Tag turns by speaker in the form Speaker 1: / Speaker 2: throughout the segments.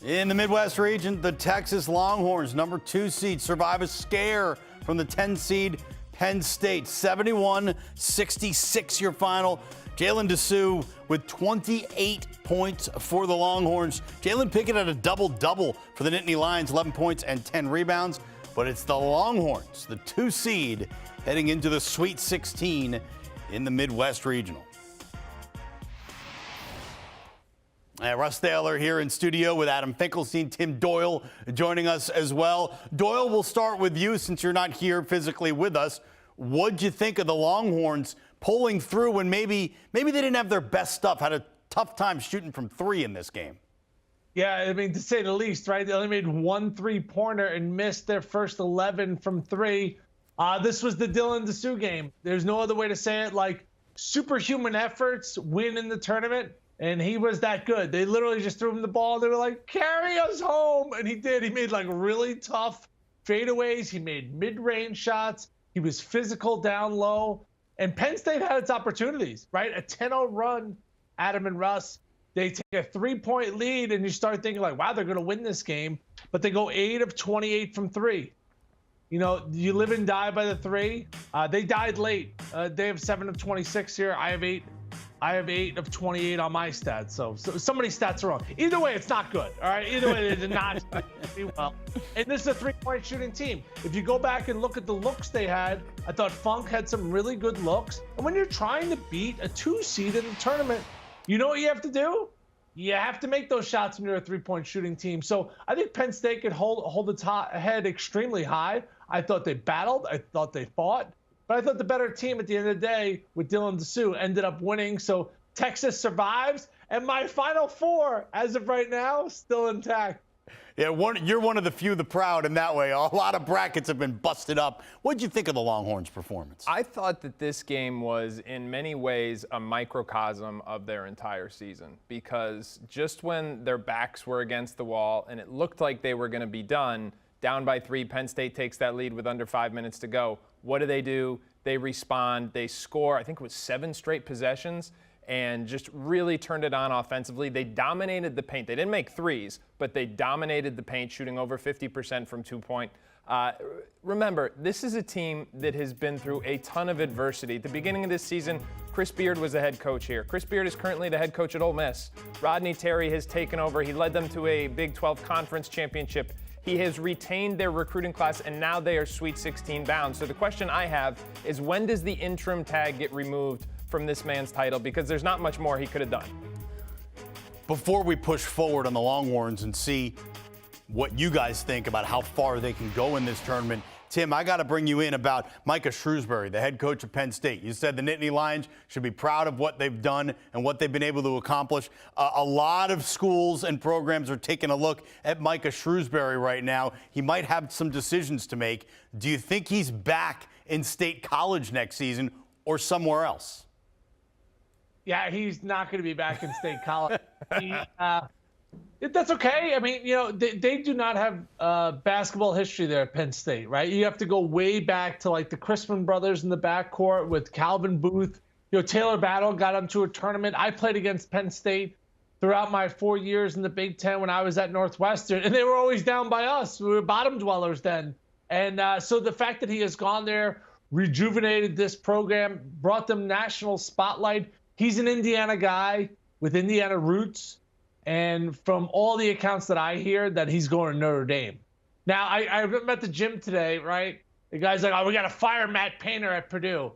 Speaker 1: In the Midwest region, the Texas Longhorns, number 2 seed, survive a scare from the 10 seed Penn State. 71-66 your final. Jalen DeSue with 28 points for the Longhorns. Jalen Pickett had a double-double for the Nittany Lions, 11 points and 10 rebounds. But it's the Longhorns, the 2 seed, heading into the Sweet 16 in the Midwest Regional. Russ Taylor here in studio with Adam Finkelstein, Tim Doyle joining us as well. Doyle, we'll start with you since you're not here physically with us. What'd you think of the Longhorns pulling through when maybe they didn't have their best stuff, had a tough time shooting from 3 in this game?
Speaker 2: Yeah, I mean, to say the least, right? They only made 1 3-pointer and missed their first 11 from 3. This was the Dylan DeSue game. There's no other way to say it. Like, superhuman efforts win in the tournament. And he was that good. They literally just threw him the ball. They were like, carry us home. And he did. He made like really tough fadeaways. He made mid-range shots. He was physical down low. And Penn State had its opportunities, right? A 10-0 run, Adam and Russ. They take a 3-point lead, and you start thinking like, wow, they're going to win this game. But they go 8 of 28 from 3. You know, you live and die by the 3. They died late. They have 7 of 26 here. I have 8 of 28 on my stats, so somebody's stats are wrong. Either way, it's not good, all right? Either way, they did not do well. And this is a 3-point shooting team. If you go back and look at the looks they had, I thought Funk had some really good looks. And when you're trying to beat a 2 seed in the tournament, you know what you have to do? You have to make those shots when you're a 3-point shooting team. So I think Penn State could hold its head extremely high. I thought they battled. I thought they fought. But I thought the better team at the end of the day with Dylan DeSue ended up winning. So Texas survives. And my Final Four, as of right now, still intact.
Speaker 1: Yeah, you're one of the few, the proud in that way. A lot of brackets have been busted up. What did you think of the Longhorns' performance?
Speaker 3: I thought that this game was, in many ways, a microcosm of their entire season. Because just when their backs were against the wall and it looked like they were going to be done, down by 3, Penn State takes that lead with under 5 minutes to go. What do? They respond. They score, I think it was 7 straight possessions, and just really turned it on offensively. They dominated the paint. They didn't make threes, but they dominated the paint, shooting over 50% from 2-point. Remember, this is a team that has been through a ton of adversity. At the beginning of this season, Chris Beard was the head coach here. Chris Beard is currently the head coach at Ole Miss. Rodney Terry has taken over. He led them to a Big 12 conference championship. He has retained their recruiting class, and now they are Sweet 16 bound. So the question I have is, when does the interim tag get removed from this man's title? Because there's not much more he could have done.
Speaker 1: Before we push forward on the Longhorns and see what you guys think about how far they can go in this tournament, Tim, I got to bring you in about Micah Shrewsbury, the head coach of Penn State. You said the Nittany Lions should be proud of what they've done and what they've been able to accomplish. A lot of schools and programs are taking a look at Micah Shrewsbury right now. He might have some decisions to make. Do you think he's back in State College next season or somewhere else?
Speaker 2: Yeah, he's not going to be back in State College. That's okay. I mean, you know, they do not have basketball history there at Penn State, right? You have to go way back to like the Crispin brothers in the backcourt with Calvin Booth. You know, Taylor Battle got them to a tournament. I played against Penn State throughout my 4 years in the Big Ten when I was at Northwestern, and they were always down by us. We were bottom dwellers then. And so the fact that he has gone there, rejuvenated this program, brought them national spotlight. He's an Indiana guy with Indiana roots. And from all the accounts that I hear, that he's going to Notre Dame. Now, I'm at the gym today, right? The guy's like, oh, we got to fire Matt Painter at Purdue.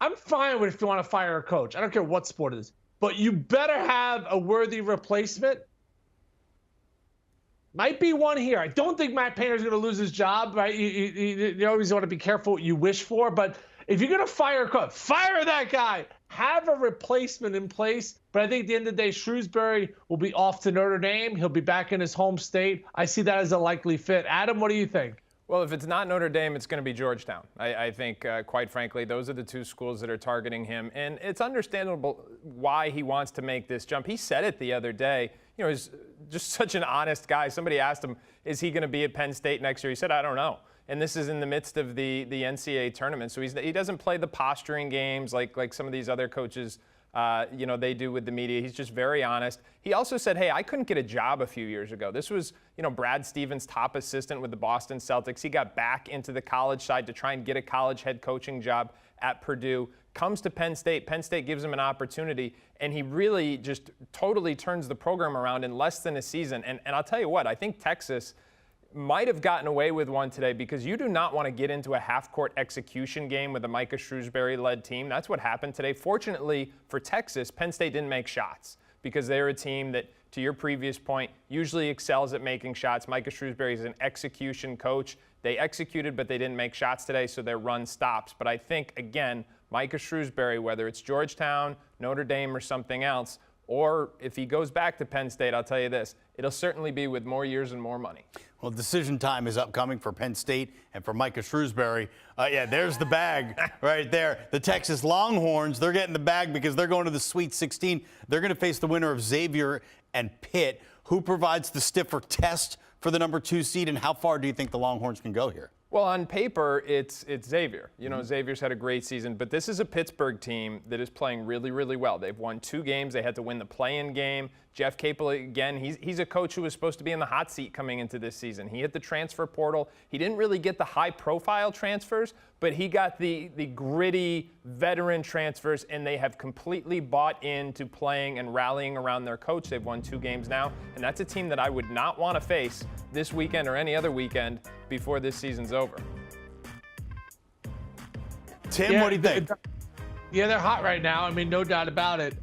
Speaker 2: I'm fine with if you want to fire a coach. I don't care what sport it is. But you better have a worthy replacement. Might be one here. I don't think Matt Painter's going to lose his job, right? You always want to be careful what you wish for. But if you're going to fire a coach, fire that guy. Have a replacement in place. But I think at the end of the day, Shrewsbury will be off to Notre Dame. He'll be back in his home state. I see that as a likely fit. Adam, what do you think?
Speaker 3: Well, if it's not Notre Dame, it's going to be Georgetown. I think, quite frankly, those are the 2 schools that are targeting him. And it's understandable why he wants to make this jump. He said it the other day. You know, he's just such an honest guy. Somebody asked him, is he going to be at Penn State next year? He said, I don't know. And this is in the midst of the NCAA tournament. So he doesn't play the posturing games like some of these other coaches they do with the media. He's just very honest. He also said, hey, I couldn't get a job a few years ago. This was, Brad Stevens' top assistant with the Boston Celtics. He got back into the college side to try and get a college head coaching job at Purdue. Comes to Penn State. Penn State gives him an opportunity, and he really just totally turns the program around in less than a season. And I'll tell you what, I think Texas might have gotten away with one today, because you do not want to get into a half-court execution game with a Micah Shrewsbury-led team. That's what happened today. Fortunately for Texas, Penn State didn't make shots, because they're a team that, to your previous point, usually excels at making shots. Micah Shrewsbury is an execution coach. They executed, but they didn't make shots today, so their run stops. But I think, again, Micah Shrewsbury, whether it's Georgetown, Notre Dame, or something else, or if he goes back to Penn State, I'll tell you this, it'll certainly be with more years and more money.
Speaker 1: Well, decision time is upcoming for Penn State and for Micah Shrewsbury. There's the bag right there. The Texas Longhorns, they're getting the bag because they're going to the Sweet 16. They're going to face the winner of Xavier and Pitt. Who provides the stiffer test for the number 2 seed, and how far do you think the Longhorns can go here?
Speaker 3: Well, on paper, it's Xavier. Xavier's had a great season, but this is a Pittsburgh team that is playing really, really well. They've won 2 games. They had to win the play-in game. Jeff Capel, again, he's a coach who was supposed to be in the hot seat coming into this season. He hit the transfer portal. He didn't really get the high-profile transfers, but he got the gritty veteran transfers, and they have completely bought into playing and rallying around their coach. They've won 2 games now, and that's a team that I would not want to face this weekend or any other weekend before this season's over.
Speaker 1: Tim, what do you think?
Speaker 2: Yeah, they're hot right now. I mean, no doubt about it.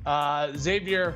Speaker 2: Xavier,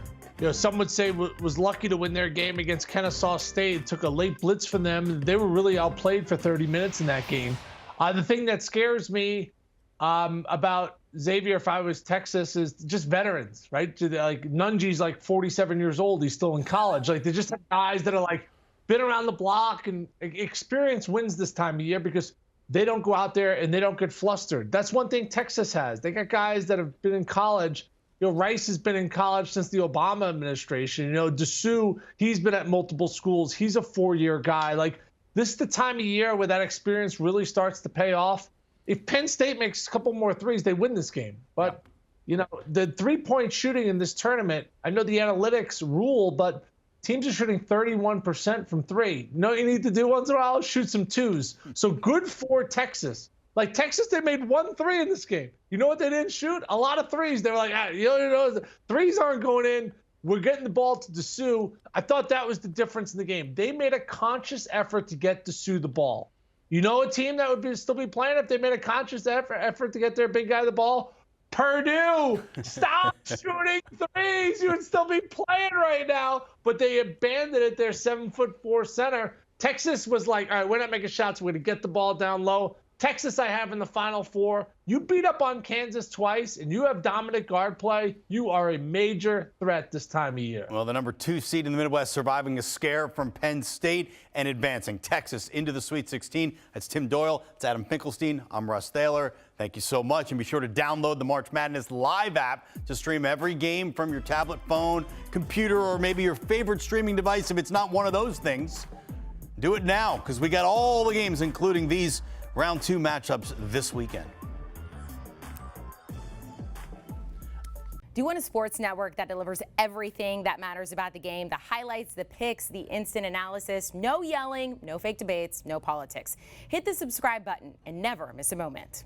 Speaker 2: some would say was lucky to win their game against Kennesaw State. Took a late blitz from them. They were really outplayed for 30 minutes in that game. The thing that scares me about Xavier, if I was Texas, is just veterans, right? Like Nunji's like 47 years old. He's still in college. Like they just have guys that are like been around the block, and experience wins this time of year because they don't go out there and they don't get flustered. That's one thing Texas has. They got guys that have been in college. Rice has been in college since the Obama administration. Dessou, he's been at multiple schools. He's a 4-year guy. Like, this is the time of year where that experience really starts to pay off. If Penn State makes a couple more threes, they win this game. But, the three-point shooting in this tournament, I know the analytics rule, but teams are shooting 31% from 3. You know what you need to do once in a while? Shoot some 2s. So good for Texas. Like Texas, they made 1 3 in this game. You know what they didn't shoot? A lot of 3s. They were like, 3s aren't going in. We're getting the ball to Dessou. I thought that was the difference in the game. They made a conscious effort to get Dessou the ball. You know a team that would still be playing if they made a conscious effort to get their big guy the ball? Purdue, stop shooting 3s. You would still be playing right now. But they abandoned it. Their 7'4" center. Texas was like, all right, we're not making shots. We're going to get the ball down low. Texas, I have in the Final Four. You beat up on Kansas twice, and you have dominant guard play. You are a major threat this time of year.
Speaker 1: Well, the number 2 seed in the Midwest surviving a scare from Penn State and advancing Texas into the Sweet 16. That's Tim Doyle. It's Adam Finkelstein. I'm Russ Thaler. Thank you so much. And be sure to download the March Madness Live app to stream every game from your tablet, phone, computer, or maybe your favorite streaming device if it's not one of those things. Do it now, because we got all the games, including these Round 2 matchups this weekend.
Speaker 4: Do you want a sports network that delivers everything that matters about the game? The highlights, the picks, the instant analysis, no yelling, no fake debates, no politics. Hit the subscribe button and never miss a moment.